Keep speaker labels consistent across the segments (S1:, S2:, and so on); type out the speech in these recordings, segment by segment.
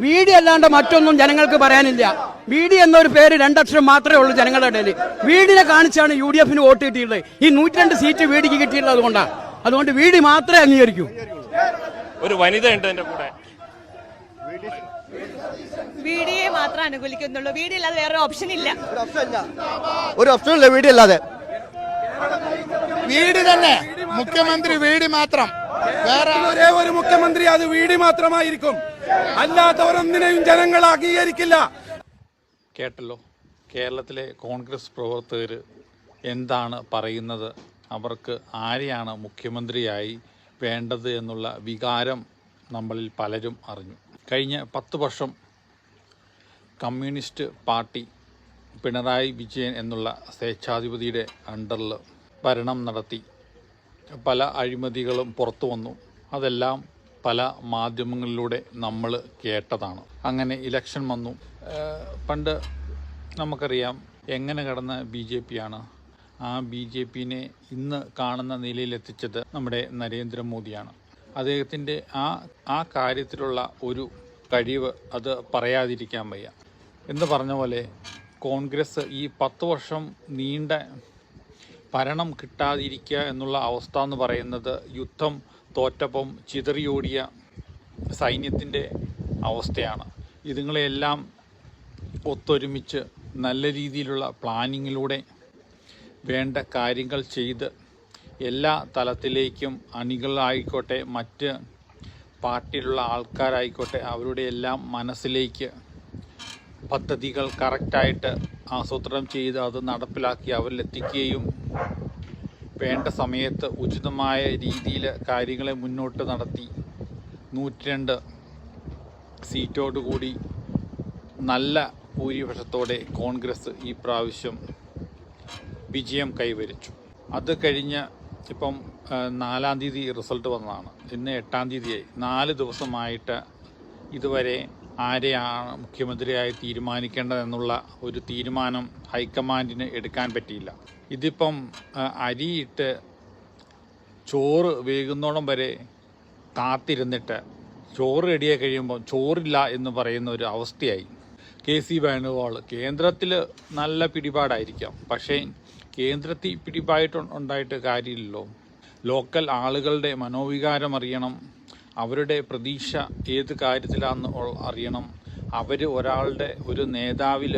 S1: വീടി അല്ലാണ്ട് മറ്റൊന്നും ജനങ്ങൾക്ക് പറയാനില്ല. വീടി എന്നൊരു പേര് 2 അക്ഷരം മാത്രമേ ഉള്ളൂ ജനങ്ങളുടെ ഇടയിൽ. വീടിനെ കാണിച്ചാണ് UDF വോട്ട് കിട്ടിയിട്ടുള്ളത്. ഈ 102 സീറ്റ് വീടിക്ക് കിട്ടിയിട്ടുള്ളത് അതുകൊണ്ടാണ്. അതുകൊണ്ട് വീടി മാത്രമേ അംഗീകരിക്കൂ.
S2: ഒരു വനിത ഉണ്ട് എന്റെ കൂടെ.
S3: വീടിയെ മാത്രം അനുകൂലിക്കുന്നുള്ളൂ. വീടില്ലാതെ വേറെ ഓപ്ഷൻ ഇല്ല.
S4: ഒരു ഓപ്ഷൻ ഇല്ല വീടി അല്ലാതെ.
S5: വീട് തന്നെ മുഖ്യമന്ത്രി, വീട് മാത്രം. വേറെ
S6: ഒരേ ഒരു മുഖ്യമന്ത്രി, അത് വീട് മാത്രമായിരിക്കും. അല്ലാത്തവരൊന്നിനെയും ജനങ്ങൾ അംഗീകരിക്കില്ല.
S7: കേട്ടല്ലോ കേരളത്തിലെ കോൺഗ്രസ് പ്രവർത്തകർ എന്താണ് പറയുന്നത്. അവർക്ക് ആരെയാണ് മുഖ്യമന്ത്രിയായി വേണ്ടത് എന്നുള്ള വികാരം നമ്മളിൽ പലരും അറിഞ്ഞു. കഴിഞ്ഞ 10 വർഷം കമ്മ്യൂണിസ്റ്റ് പാർട്ടി പിണറായി വിജയൻ എന്നുള്ള സ്വേച്ഛാധിപതിയുടെ അണ്ടറിൽ ഭരണം നടത്തി. പല അഴിമതികളും പുറത്തു വന്നു. അതെല്ലാം പല മാധ്യമങ്ങളിലൂടെ നമ്മൾ കേട്ടതാണ്. അങ്ങനെ ഇലക്ഷൻ വന്നു. പണ്ട് നമുക്കറിയാം എങ്ങനെ കടന്ന BJP ആണ്. ആ BJPനെ ഇന്ന് കാണുന്ന നിലയിലെത്തിച്ചത് നമ്മുടെ നരേന്ദ്രമോദിയാണ്. അദ്ദേഹത്തിൻ്റെ ആ കാര്യത്തിലുള്ള ഒരു കഴിവ് അത് പറയാതിരിക്കാൻ വയ്യ. എന്ന് പറഞ്ഞ പോലെ കോൺഗ്രസ് ഈ 10 വർഷം നീണ്ട ഭരണം കിട്ടാതിരിക്കുക എന്നുള്ള അവസ്ഥ എന്ന് പറയുന്നത് യുദ്ധം തോറ്റപ്പം ചിതറിയോടിയ സൈന്യത്തിൻ്റെ അവസ്ഥയാണ്. ഇതുങ്ങളെല്ലാം ഒത്തൊരുമിച്ച് നല്ല രീതിയിലുള്ള പ്ലാനിങ്ങിലൂടെ വേണ്ട കാര്യങ്ങൾ ചെയ്ത് എല്ലാ തലത്തിലേക്കും അണികളായിക്കോട്ടെ മറ്റ് പാർട്ടിയിലുള്ള ആൾക്കാരായിക്കോട്ടെ അവരുടെ എല്ലാം മനസ്സിലേക്ക് പദ്ധതികൾ കറക്റ്റായിട്ട് ആസൂത്രണം ചെയ്ത് അത് നടപ്പിലാക്കി അവരിലെത്തിക്കുകയും വേണ്ട സമയത്ത് ഉചിതമായ രീതിയിൽ കാര്യങ്ങളെ മുന്നോട്ട് നടത്തി 102 സീറ്റോടുകൂടി നല്ല ഭൂരിപക്ഷത്തോടെ കോൺഗ്രസ് ഈ പ്രാവശ്യം വിജയം കൈവരിച്ചു. അത് കഴിഞ്ഞ് ഇപ്പം 4-ാം തീയതി റിസൾട്ട് വന്നതാണ്. ഇന്ന് 8-ാം തീയതിയായി. 4 ദിവസമായിട്ട് ഇതുവരെ ആരെയാണ് മുഖ്യമന്ത്രിയായി തീരുമാനിക്കേണ്ടതെന്നുള്ള ഒരു തീരുമാനം ഹൈക്കമാൻഡിന് എടുക്കാൻ പറ്റിയില്ല. ഇതിപ്പം അരിയിട്ട് ചോറ് വേകുന്നോളം വരെ കാത്തിരുന്നിട്ട് ചോറ് റെഡിയായി കഴിയുമ്പോൾ ചോറില്ല എന്ന് പറയുന്ന ഒരു അവസ്ഥയായി. KC വേണുഗോപാൽ കേന്ദ്രത്തിൽ നല്ല പിടിപാടായിരിക്കാം, പക്ഷേ കേന്ദ്രത്തിൽ പിടിപായിട്ടുണ്ടായിട്ട് കാര്യമില്ലല്ലോ. ലോക്കൽ ആളുകളുടെ മനോവികാരം അറിയണം, അവരുടെ പ്രതീക്ഷ ഏത് കാര്യത്തിലാണെന്ന് അറിയണം. അവർ ഒരു നേതാവിൽ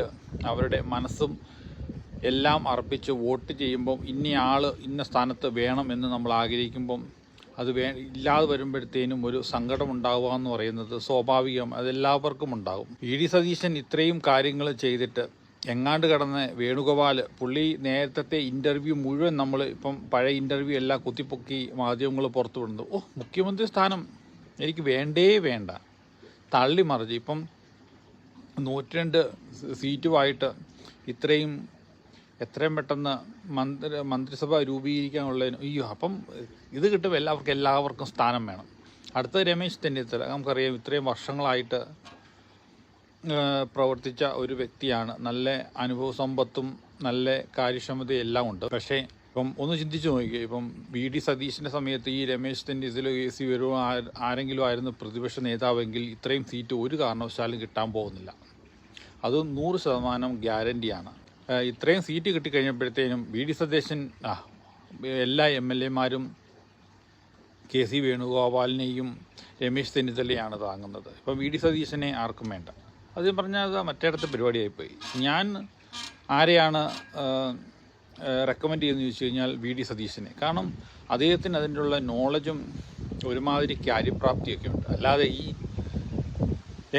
S7: അവരുടെ മനസ്സും എല്ലാം അർപ്പിച്ച് വോട്ട് ചെയ്യുമ്പം ഇന്ന സ്ഥാനത്ത് വേണം എന്ന് നമ്മൾ ആഗ്രഹിക്കുമ്പം അത് ഇല്ലാതെ വരുമ്പോഴത്തേനും ഒരു സങ്കടം ഉണ്ടാവുക എന്ന് പറയുന്നത് സ്വാഭാവികം, അതെല്ലാവർക്കും ഉണ്ടാകും. ED സതീശൻ ഇത്രയും കാര്യങ്ങൾ ചെയ്തിട്ട് എങ്ങാണ്ട് കടന്ന് വേണുഗോപാൽ പുള്ളി നേരത്തെ ഇൻ്റർവ്യൂ മുഴുവൻ നമ്മൾ ഇപ്പം പഴയ ഇൻ്റർവ്യൂ എല്ലാം കുത്തിപ്പൊക്കി മാധ്യമങ്ങൾ പുറത്തു വിടുന്നു. മുഖ്യമന്ത്രി സ്ഥാനം എനിക്ക് വേണ്ട, തള്ളി മറിച്ച് ഇപ്പം 102 സീറ്റുമായിട്ട് എത്രയും പെട്ടെന്ന് മന്ത്രിസഭ രൂപീകരിക്കാനുള്ള അപ്പം ഇത് കിട്ടും. എല്ലാവർക്കും സ്ഥാനം വേണം. അടുത്ത രമേശ് ചെന്നിത്തല, നമുക്കറിയാം ഇത്രയും വർഷങ്ങളായിട്ട് പ്രവർത്തിച്ച ഒരു വ്യക്തിയാണ്. നല്ല അനുഭവ സമ്പത്തും നല്ല കാര്യക്ഷമതയും എല്ലാം ഉണ്ട്. പക്ഷേ ഇപ്പം ഒന്ന് ചിന്തിച്ചു നോക്കിക്കുക, ഇപ്പം VD സതീശിൻ്റെ സമയത്ത് ഈ രമേശ് ചെന്നിത്തല KC വരുമോ ആരെങ്കിലും ആയിരുന്നു പ്രതിപക്ഷ നേതാവെങ്കിൽ ഇത്രയും സീറ്റ് ഒരു കാരണവശാലും കിട്ടാൻ പോകുന്നില്ല. അത് 100% ഗ്യാരണ്ടിയാണ്. ഇത്രയും സീറ്റ് കിട്ടിക്കഴിഞ്ഞപ്പോഴത്തേനും VD സതീശൻ എല്ലാ MLA മാരും KC വേണുഗോപാലിനെയും രമേശ് ചെന്നിത്തലയാണ് താങ്ങുന്നത്. ഇപ്പം VD സതീശനെ ആർക്കും വേണ്ട. അത് പറഞ്ഞാൽ മറ്റേടത്തെ പരിപാടിയായിപ്പോയി. ഞാൻ ആരെയാണ് റെക്കമെൻഡ് ചെയ്യുന്നത് ചോദിച്ചു കഴിഞ്ഞാൽ VD സതീശനെ. കാരണം അദ്ദേഹത്തിന് അതിനുള്ള നോളജും ഒരുമാതിരി കാര്യപ്രാപ്തിയൊക്കെ ഉണ്ട്. അല്ലാതെ ഈ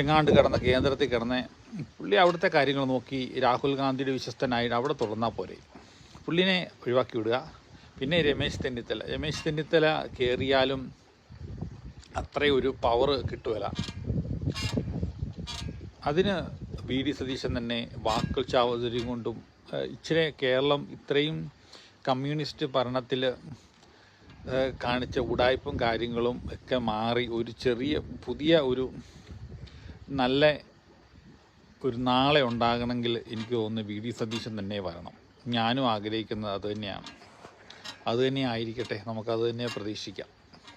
S7: എങ്ങാണ്ട് കേന്ദ്രത്തിൽ കിടന്ന പുള്ളി അവിടുത്തെ കാര്യങ്ങൾ നോക്കി രാഹുൽ ഗാന്ധിയുടെ വിശ്വസ്തനായിട്ട് അവിടെ തുടർന്നാൽ പോരെ. പുള്ളിനെ ഒഴിവാക്കി വിടുക. പിന്നെ രമേശ് ചെന്നിത്തല കയറിയാലും അത്രയും ഒരു പവർ കിട്ടുകയില്ല. അതിന് VD സതീശൻ തന്നെ വാക്കുകൾ ചാവചര്യം കൊണ്ടും ഇച്ചിരി കേരളം ഇത്രയും കമ്മ്യൂണിസ്റ്റ് ഭരണത്തിൽ കാണിച്ച ഉടായ്പും കാര്യങ്ങളും ഒക്കെ മാറി ഒരു പുതിയ ഒരു നല്ല ഒരു നാളെ ഉണ്ടാകണമെങ്കിൽ എനിക്ക് തോന്നുന്നു VD സതീശൻ തന്നെ വരണം. ഞാനും ആഗ്രഹിക്കുന്നത് അത് തന്നെ ആയിരിക്കട്ടെ. നമുക്കത് തന്നെ പ്രതീക്ഷിക്കാം.